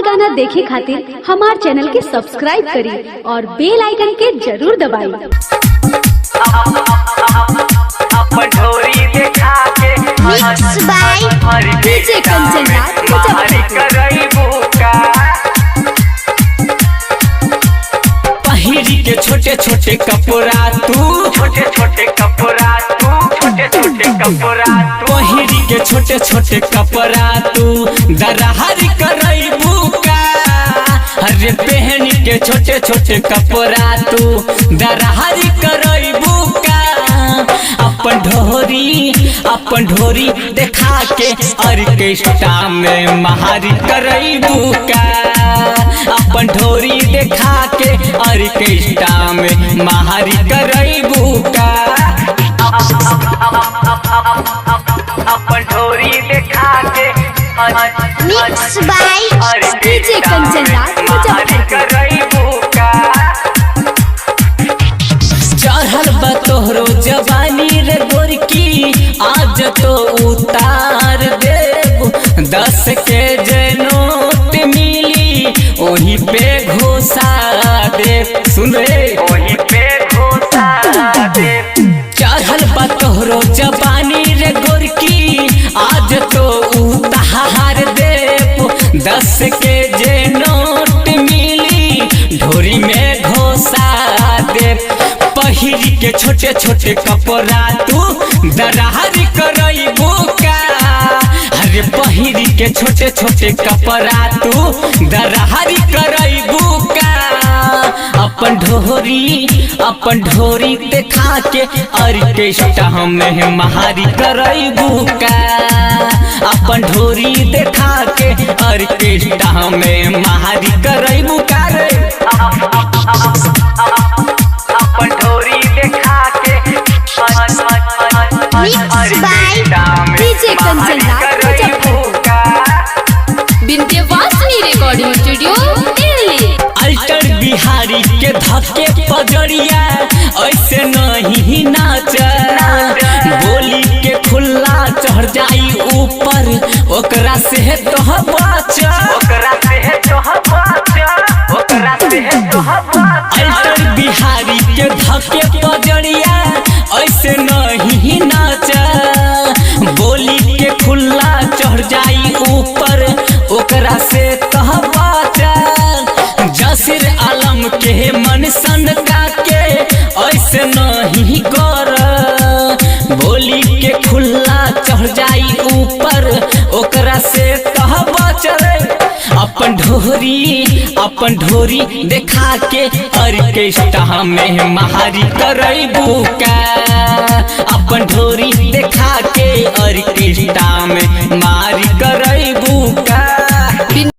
गाना देखे खातिर हमार चैनल के सब्सक्राइब करी और बेल आइकन के जरूर दबाई। मिक्स बाय डीजे कंचन पहिरी के छोटे छोटे कपड़ा तू पहिरी के छोटे छोटे कपड़ा तू दरहरी करैबू का। अरे पहन के छोटे छोटे कपड़ा तू दरहरी करैबू का। अपन ढोरी देखा के ऑर्केस्ट्रा में महारी करैबू का। अपन ढोरी देखा के ऑर्केस्ट्रा में महारी करैबू का। अपन ढोरी देखा के मिक्स बाय डीजे कंचन चढ़ल बा तोहरो जवानी रे गोरकी आज तो उतार देव। 10 के जे नोट मिली वहीं पे घोषा दे। सुन रे वहीं पे घोषा दे। चढ़ल बा तोहरो जवानी रे गोरकी आज तो उतार देव। 10 के जे नोट मिली ढोरी में घोषा दे। पहिरी के छोटे छोटे कपड़ा तू दरहरी करैबू का। अरे पहिरी के छोटे छोटे कपड़ा तू दरहरी करैबू का। अपन ढोरी देखा के ऑर्केस्ट्रा में महारी करैबू का। अपन ढोरी देखा के ऑर्केस्ट्रा में महारी करैबू का रे। अपन ढोरी देखा के mix by DJ Kanchan Vindhyavasini recording studio Delhi. अल्टर बिहारी के धक्के पजरिया ऐसे नहीं नाच। बोली के खुला चढ़ जाई ऊपर ओकरा से तो बच। अल्टर बिहारी के धक्के पजरिया ऐसे नहीं नाच। बोली के खुला चढ़ जाई ऊपर ओकरा से कह बच। जसीर आलम के मन सनका के ऐसे नहीं कर। बोली के खुला चढ़ जाई ऊपर ओकरा से कह बच रे। अपन ढोरी देखा के ऑर्केस्ट्रा में महारी करैबू का। अपन ढोरी देखा के ऑर्केस्ट्रा